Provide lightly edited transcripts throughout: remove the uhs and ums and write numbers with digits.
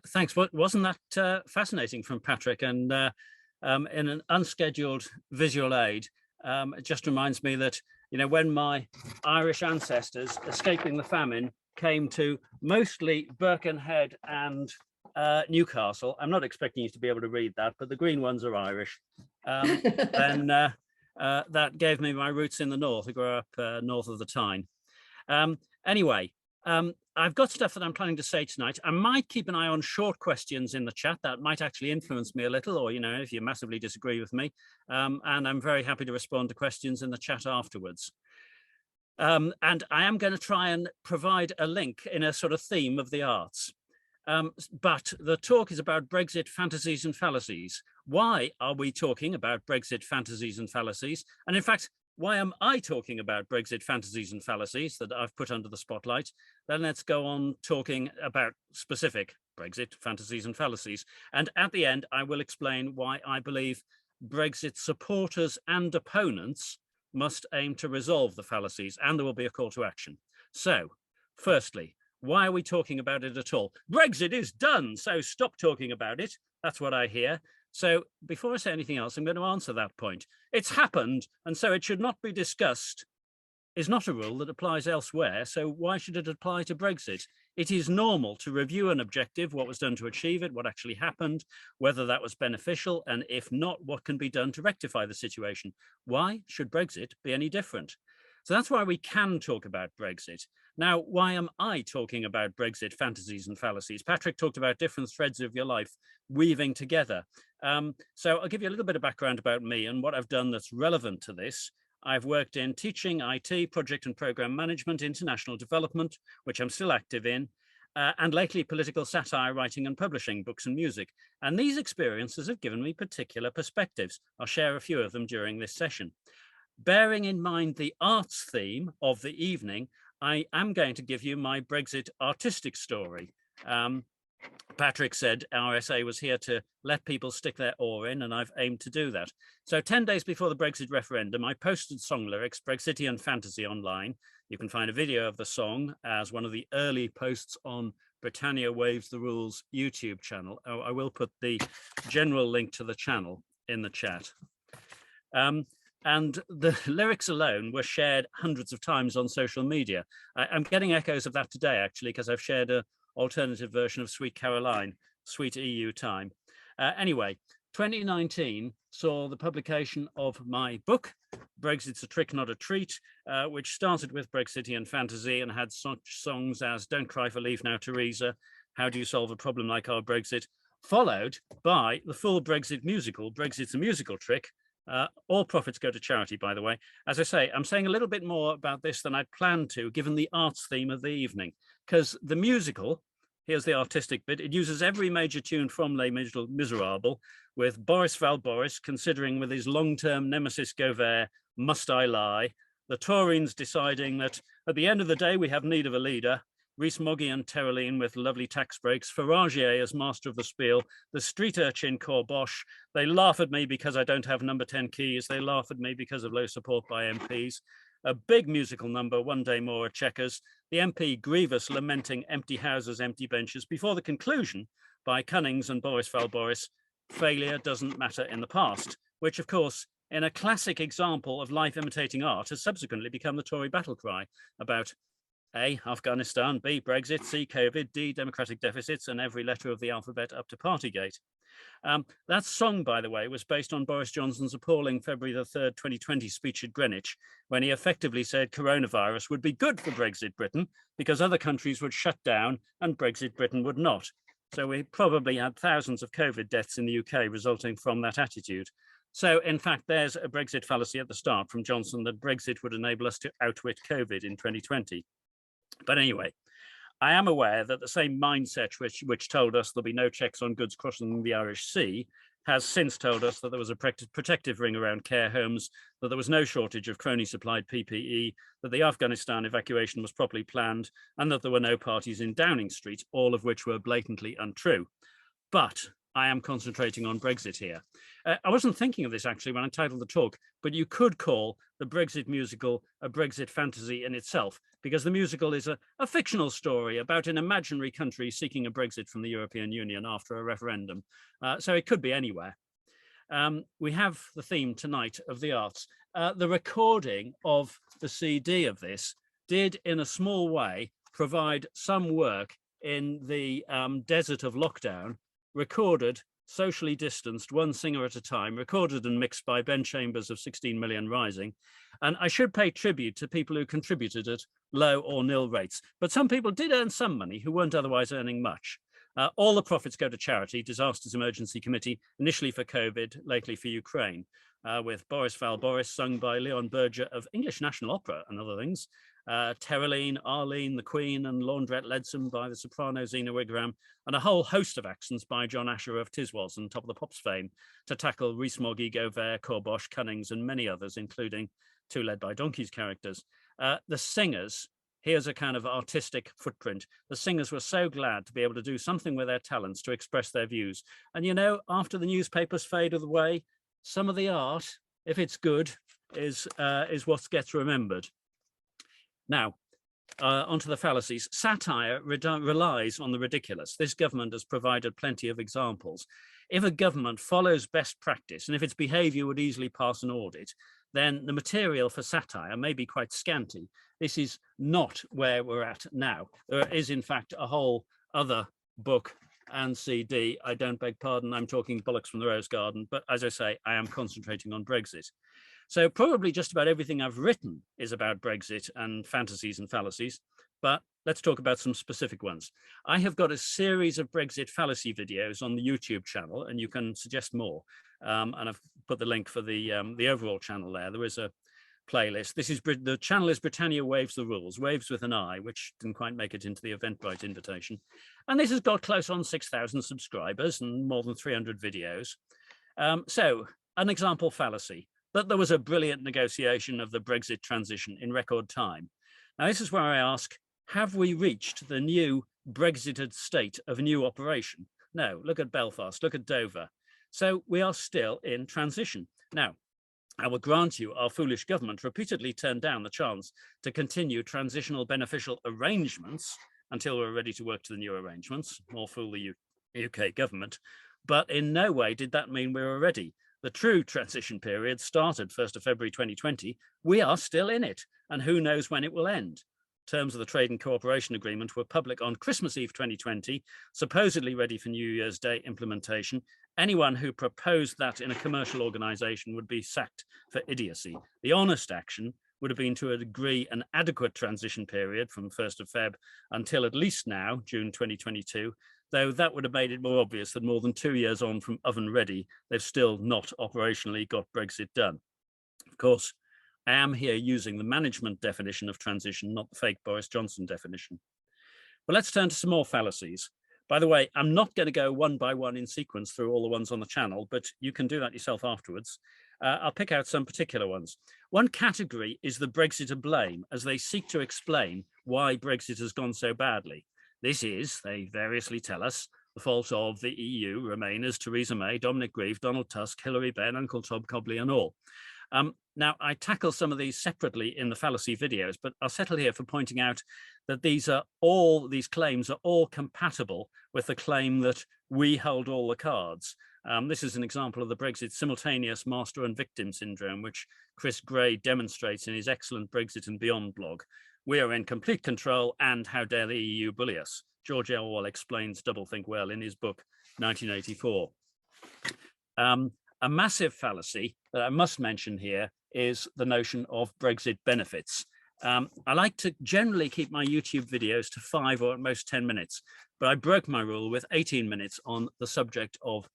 Thanks. Wasn't that fascinating from Patrick? And in an unscheduled visual aid, it just reminds me that, when my Irish ancestors escaping the famine came to mostly Birkenhead and Newcastle, I'm not expecting you to be able to read that, but the green ones are Irish. Then that gave me my roots in the north. I grew up north of the Tyne. Anyway, I've got stuff that I'm planning to say tonight. I might keep an eye on short questions in the chat. That might actually influence me a little, or, if you massively disagree with me. And I'm very happy to respond to questions in the chat afterwards. And I am going to try and provide a link in a sort of theme of the arts. But the talk is about Brexit, fantasies and fallacies. Why are we talking about Brexit, fantasies and fallacies? And in fact, why am I talking about Brexit, fantasies and fallacies that I've put under the spotlight? Then let's go on talking about specific Brexit, fantasies and fallacies. And at the end, I will explain why I believe Brexit supporters and opponents must aim to resolve the fallacies, and there will be a call to action. So, firstly, why are we talking about it at all? Brexit is done, so stop talking about it. That's what I hear. So before I say anything else, I'm going to answer that point. It's happened, and so it should not be discussed is not a rule that applies elsewhere. So why should it apply to Brexit? It is normal to review an objective, what was done to achieve it, what actually happened, whether that was beneficial, and if not, what can be done to rectify the situation. Why should Brexit be any different? So that's why we can talk about Brexit. Now, why am I talking about Brexit, fantasies and fallacies? Patrick talked about different threads of your life weaving together. So I'll give you a little bit of background about me and what I've done that's relevant to this. I've worked in teaching, IT, project and program management, international development, which I'm still active in, and lately political satire, writing and publishing books and music. And these experiences have given me particular perspectives. I'll share a few of them during this session. Bearing in mind the arts theme of the evening, I am going to give you my Brexit artistic story. Patrick said our essay was here to let people stick their oar in, and I've aimed to do that. So 10 days before the Brexit referendum, I posted song lyrics, Brexitian Fantasy, online. You can find a video of the song as one of the early posts on Britannia Waives the Rules YouTube channel. Oh, I will put the general link to the channel in the chat. And the lyrics alone were shared hundreds of times on social media. I'm getting echoes of that today, actually, because I've shared an alternative version of Sweet Caroline, Sweet EU Time. Anyway, 2019 saw the publication of my book, Brexit's a Trick, Not a Treat, which started with Brexitian fantasy and had such songs as Don't Cry for Leave Now, Theresa, How Do You Solve a Problem Like Our Brexit, followed by the full Brexit musical, Brexit's a Musical Trick. All profits go to charity, by the way. As I say, I'm saying a little bit more about this than I'd planned to, given the arts theme of the evening, because the musical, here's the artistic bit, it uses every major tune from Les Miserables, with Boris Val Boris considering with his long-term nemesis Gauvert, must I lie? The Tories deciding that at the end of the day, we have need of a leader. Rees Moggy and Tereline with lovely tax breaks, Faragier as master of the spiel, the street urchin Corbosh. They laugh at me because I don't have number 10 keys. They laugh at me because of low support by MPs. A big musical number, One Day More at Chequers. The MP Grievous lamenting empty houses, empty benches, before the conclusion by Cunnings and Boris Val Boris, failure doesn't matter in the past, which of course, in a classic example of life imitating art, has subsequently become the Tory battle cry about A, Afghanistan, B, Brexit, C, COVID, D, democratic deficits, and every letter of the alphabet up to Partygate. That song, by the way, was based on Boris Johnson's appalling February the 3rd, 2020 speech at Greenwich, when he effectively said coronavirus would be good for Brexit Britain because other countries would shut down and Brexit Britain would not. So we probably had thousands of COVID deaths in the UK resulting from that attitude. So, in fact, there's a Brexit fallacy at the start from Johnson that Brexit would enable us to outwit COVID in 2020. But anyway, I am aware that the same mindset which told us there'll be no checks on goods crossing the Irish Sea has since told us that there was a protective ring around care homes, that there was no shortage of crony-supplied PPE, that the Afghanistan evacuation was properly planned, and that there were no parties in Downing Street, all of which were blatantly untrue. But I am concentrating on Brexit here. I wasn't thinking of this actually when I titled the talk, but you could call the Brexit musical a Brexit fantasy in itself, because the musical is a fictional story about an imaginary country seeking a Brexit from the European Union after a referendum. So it could be anywhere. We have the theme tonight of the arts. The recording of the CD of this did, in a small way, provide some work in the desert of lockdown, recorded, socially distanced, one singer at a time, recorded and mixed by Ben Chambers of 16 Million Rising. And I should pay tribute to people who contributed at low or nil rates, but some people did earn some money who weren't otherwise earning much. All the profits go to charity, Disasters Emergency Committee, initially for COVID, lately for Ukraine, with Boris Val Boris, sung by Leon Berger of English National Opera and other things, Tereline, Arlene, the Queen, and Laundrette Leadsom by the soprano Zena Wigram, and a whole host of accents by John Asher of Tiswas and Top of the Pops fame to tackle Rees-Mogg, Gauvert, Corbosch, Cunnings, and many others, including two led by donkeys characters. The singers, here's a kind of artistic footprint. The singers were so glad to be able to do something with their talents to express their views. And you know, after the newspapers fade away, some of the art, if it's good, is what gets remembered. Now, onto the fallacies. Satire relies on the ridiculous. This government has provided plenty of examples. If a government follows best practice, and if its behaviour would easily pass an audit, then the material for satire may be quite scanty. This is not where we're at now. There is, in fact, a whole other book and CD. I don't beg pardon, I'm talking bollocks from the Rose Garden, but as I say, I am concentrating on Brexit. So probably just about everything I've written is about Brexit and fantasies and fallacies, but let's talk about some specific ones. I have got a series of Brexit fallacy videos on the YouTube channel, and you can suggest more. And I've put the link for the overall channel there. There is a playlist. The channel is Britannia Waives the Rules, Waves with an I, which didn't quite make it into the Eventbrite invitation. And this has got close on 6,000 subscribers and more than 300 videos. So an example fallacy, that there was a brilliant negotiation of the Brexit transition in record time. Now, this is where I ask, have we reached the new Brexited state of a new operation? No, look at Belfast, look at Dover. So we are still in transition. Now, I will grant you our foolish government repeatedly turned down the chance to continue transitional beneficial arrangements until we're ready to work to the new arrangements, more fool the UK government, but in no way did that mean we were ready. The true transition period started 1st of February 2020. We are still in it, and who knows when it will end. Terms of the Trade and Cooperation Agreement were public on Christmas Eve 2020, supposedly ready for New Year's Day implementation. Anyone who proposed that in a commercial organisation would be sacked for idiocy. The honest action would have been to agree an adequate transition period from 1st of Feb until at least now, June 2022, though that would have made it more obvious that more than 2 years on from oven ready, they've still not operationally got Brexit done. Of course, I am here using the management definition of transition, not the fake Boris Johnson definition. But let's turn to some more fallacies. By the way, I'm not going to go one by one in sequence through all the ones on the channel, but you can do that yourself afterwards. I'll pick out some particular ones. One category is the Brexiter blame, as they seek to explain why Brexit has gone so badly. This is, they variously tell us, the fault of the EU, Remainers, Theresa May, Dominic Grieve, Donald Tusk, Hilary Benn, Uncle Tom Cobley and all. Now, I tackle some of these separately in the fallacy videos, but I'll settle here for pointing out that these claims are all compatible with the claim that we hold all the cards. This is an example of the Brexit simultaneous master and victim syndrome, which Chris Gray demonstrates in his excellent Brexit and Beyond blog. We are in complete control, and how dare the EU bully us? George Orwell explains doublethink well in his book 1984. A massive fallacy that I must mention here is the notion of Brexit benefits. I like to generally keep my YouTube videos to 5 or at most 10 minutes, but I broke my rule with 18 minutes on the subject of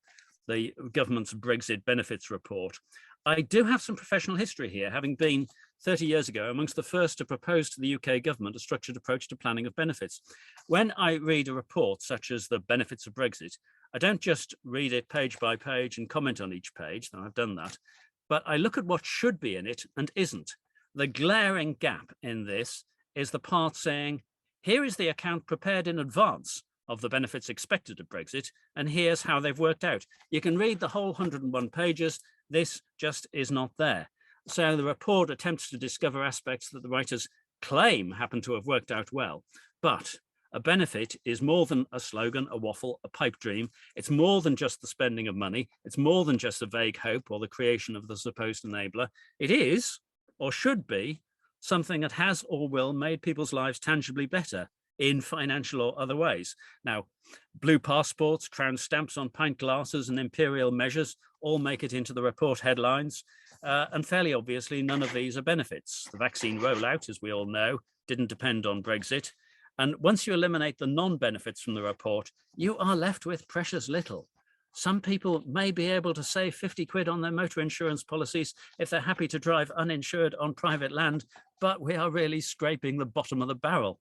the government's Brexit benefits report. I do have some professional history here, having been 30 years ago amongst the first to propose to the UK government a structured approach to planning of benefits. When I read a report such as the benefits of Brexit, I don't just read it page by page and comment on each page, though I've done that, but I look at what should be in it and isn't. The glaring gap in this is the part saying, here is the account prepared in advance of the benefits expected of Brexit, and here's how they've worked out. You can read the whole 101 pages. This just is not there. So the report attempts to discover aspects that the writers claim happen to have worked out well, but a benefit is more than a slogan, a waffle, a pipe dream. It's more than just the spending of money. It's more than just a vague hope or the creation of the supposed enabler. It is, or should be, something that has or will made people's lives tangibly better in financial or other ways. Now, blue passports, crown stamps on pint glasses and imperial measures all make it into the report headlines. And fairly obviously, none of these are benefits. The vaccine rollout, as we all know, didn't depend on Brexit. And once you eliminate the non-benefits from the report, you are left with precious little. Some people may be able to save 50 quid on their motor insurance policies if they're happy to drive uninsured on private land, but we are really scraping the bottom of the barrel.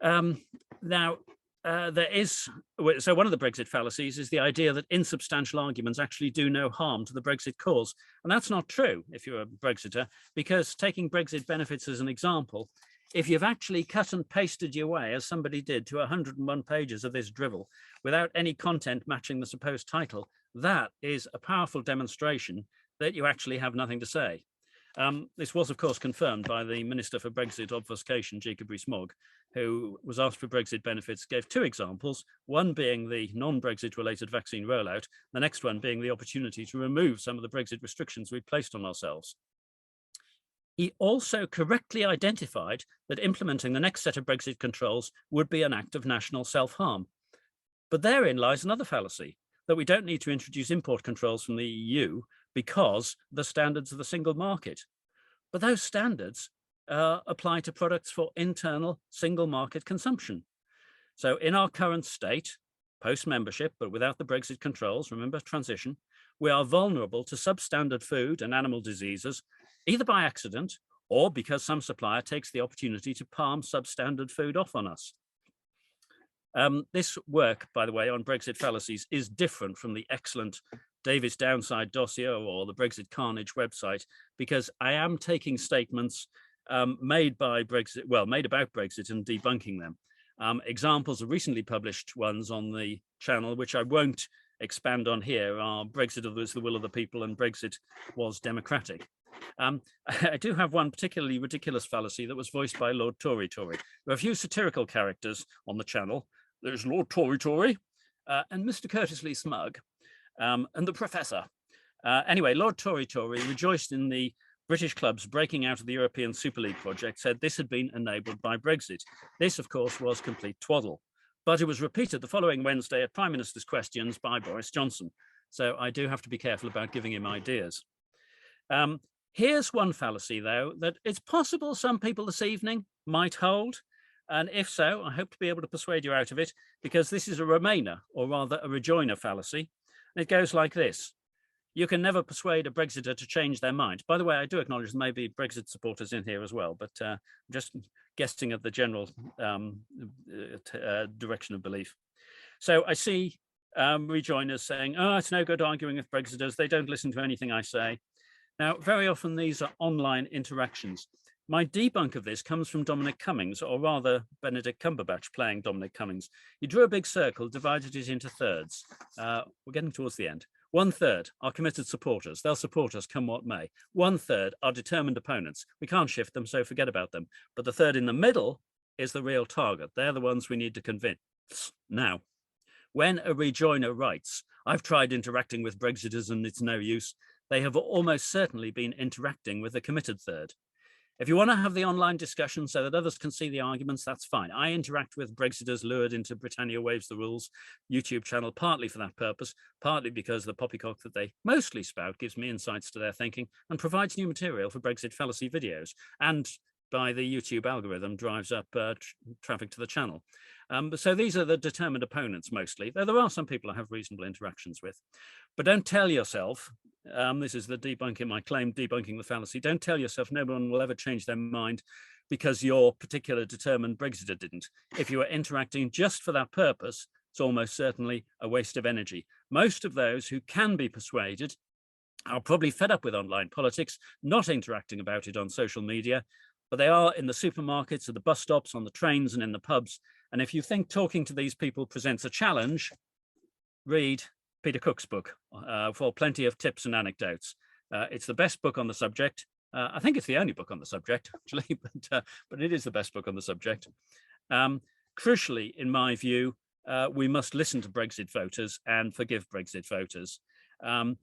Now, so one of the Brexit fallacies is the idea that insubstantial arguments actually do no harm to the Brexit cause. And that's not true if you're a Brexiter, because taking Brexit benefits as an example, if you've actually cut and pasted your way, as somebody did, to 101 pages of this drivel without any content matching the supposed title, that is a powerful demonstration that you actually have nothing to say. This was, of course, confirmed by the Minister for Brexit Obfuscation, Jacob Rees-Mogg, who was asked for Brexit benefits, gave two examples, one being the non-Brexit related vaccine rollout, the next one being the opportunity to remove some of the Brexit restrictions we placed on ourselves. He also correctly identified that implementing the next set of Brexit controls would be an act of national self-harm. But therein lies another fallacy, that we don't need to introduce import controls from the EU because the standards of the single market. But those standards apply to products for internal single market consumption. So in our current state, post-membership, but without the Brexit controls, remember transition, we are vulnerable to substandard food and animal diseases, either by accident or because some supplier takes the opportunity to palm substandard food off on us. This work, by the way, on Brexit fallacies is different from the excellent Davis Downside dossier or the Brexit Carnage website, because I am taking statements made about Brexit and debunking them. Examples of recently published ones on the channel, which I won't expand on here, are Brexit was the will of the people and Brexit was democratic. I do have one particularly ridiculous fallacy that was voiced by Lord Tory Tory. There are a few satirical characters on the channel. There's Lord Tory Tory and Mr. Curtis Lee Smug and the Professor. Anyway, Lord Tory Tory rejoiced in the British clubs breaking out of the European Super League project, said this had been enabled by Brexit. This, of course, was complete twaddle, but it was repeated the following Wednesday at Prime Minister's Questions by Boris Johnson. So I do have to be careful about giving him ideas. Here's one fallacy, though, that it's possible some people this evening might hold. And if so, I hope to be able to persuade you out of it, because this is a Remainer, or rather a rejoiner fallacy. And it goes like this. You can never persuade a Brexiter to change their mind. By the way, I do acknowledge there may be Brexit supporters in here as well, but I'm just guessing at the general direction of belief. So I see rejoiners saying, oh, it's no good arguing with Brexiters. They don't listen to anything I say. Now, very often these are online interactions. My debunk of this comes from Dominic Cummings, or rather Benedict Cumberbatch playing Dominic Cummings. He drew a big circle, divided it into thirds. We're getting towards the end. 1/3 are committed supporters. They'll support us come what may. 1/3 are determined opponents. We can't shift them, so forget about them. But the third in the middle is the real target. They're the ones we need to convince. Now, when a rejoiner writes, I've tried interacting with Brexiters and it's no use, they have almost certainly been interacting with a committed third. If you want to have the online discussion so that others can see the arguments, that's fine. I interact with Brexiters lured into Britannia Waives the Rules YouTube channel, partly for that purpose, partly because the poppycock that they mostly spout gives me insights to their thinking and provides new material for Brexit fallacy videos, and by the YouTube algorithm drives up traffic to the channel. So these are the determined opponents mostly, though there are some people I have reasonable interactions with. But don't tell yourself, this is the debunking, my claim debunking the fallacy, don't tell yourself no one will ever change their mind because your particular determined Brexiter didn't. If you are interacting just for that purpose, it's almost certainly a waste of energy. Most of those who can be persuaded are probably fed up with online politics, not interacting about it on social media, but they are in the supermarkets, at the bus stops, on the trains and in the pubs, And if you think talking to these people presents a challenge, read Peter Cook's book for plenty of tips and anecdotes. It's the best book on the subject. I think it's the only book on the subject, actually, but it is the best book on the subject. Crucially, in my view, we must listen to Brexit voters and forgive Brexit voters. The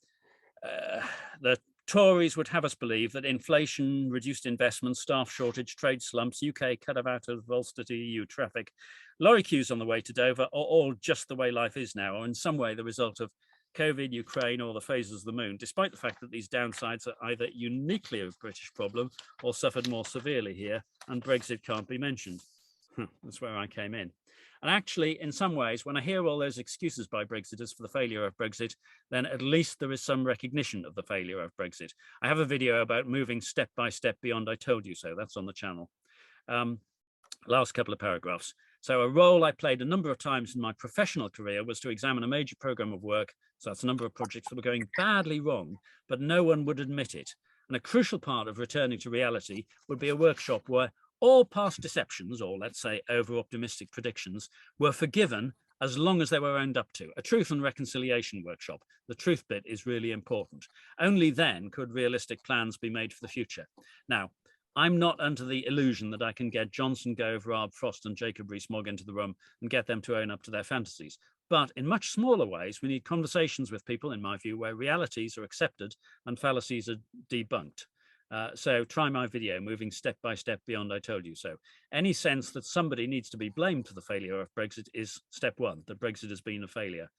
Tories would have us believe that inflation, reduced investment, staff shortage, trade slumps, UK cut out of Ulster to EU traffic, lorry queues on the way to Dover are all just the way life is now, or in some way the result of COVID, Ukraine, or the phases of the moon, despite the fact that these downsides are either uniquely a British problem or suffered more severely here, and Brexit can't be mentioned. That's where I came in. And actually, in some ways, when I hear all those excuses by Brexiters for the failure of Brexit, then at least there is some recognition of the failure of Brexit. I have a video about moving step by step beyond I told you so. That's on the channel. Last couple of paragraphs. So a role I played a number of times in my professional career was to examine a major program of work. So that's a number of projects that were going badly wrong, but no one would admit it. And a crucial part of returning to reality would be a workshop where all past deceptions, or let's say over-optimistic predictions, were forgiven as long as they were owned up to. A truth and reconciliation workshop. The truth bit is really important. Only then could realistic plans be made for the future. Now, I'm not under the illusion that I can get Johnson Gove, Rob Frost and Jacob Rees-Mogg into the room and get them to own up to their fantasies. But in much smaller ways, we need conversations with people, in my view, where realities are accepted and fallacies are debunked. So try my video, moving step by step beyond I told you so. Any sense that somebody needs to be blamed for the failure of Brexit is step one, that Brexit has been a failure.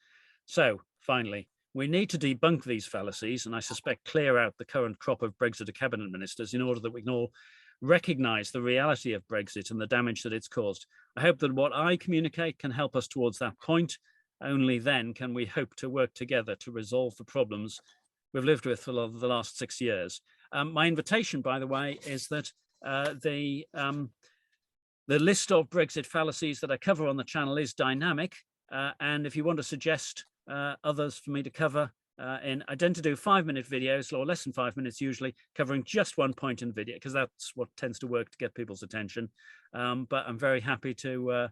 So finally, we need to debunk these fallacies, and I suspect clear out the current crop of Brexit cabinet ministers in order that we can all recognise the reality of Brexit and the damage that it's caused. I hope that what I communicate can help us towards that point. Only then can we hope to work together to resolve the problems we've lived with for the last 6 years. My invitation, by the way, is that the list of Brexit fallacies that I cover on the channel is dynamic. And if you want to suggest others for me to cover, I tend to do 5-minute videos, or less than 5 minutes usually, covering just one point in the video, because that's what tends to work to get people's attention. But I'm very happy to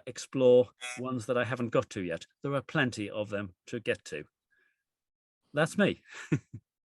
explore ones that I haven't got to yet. There are plenty of them to get to. That's me.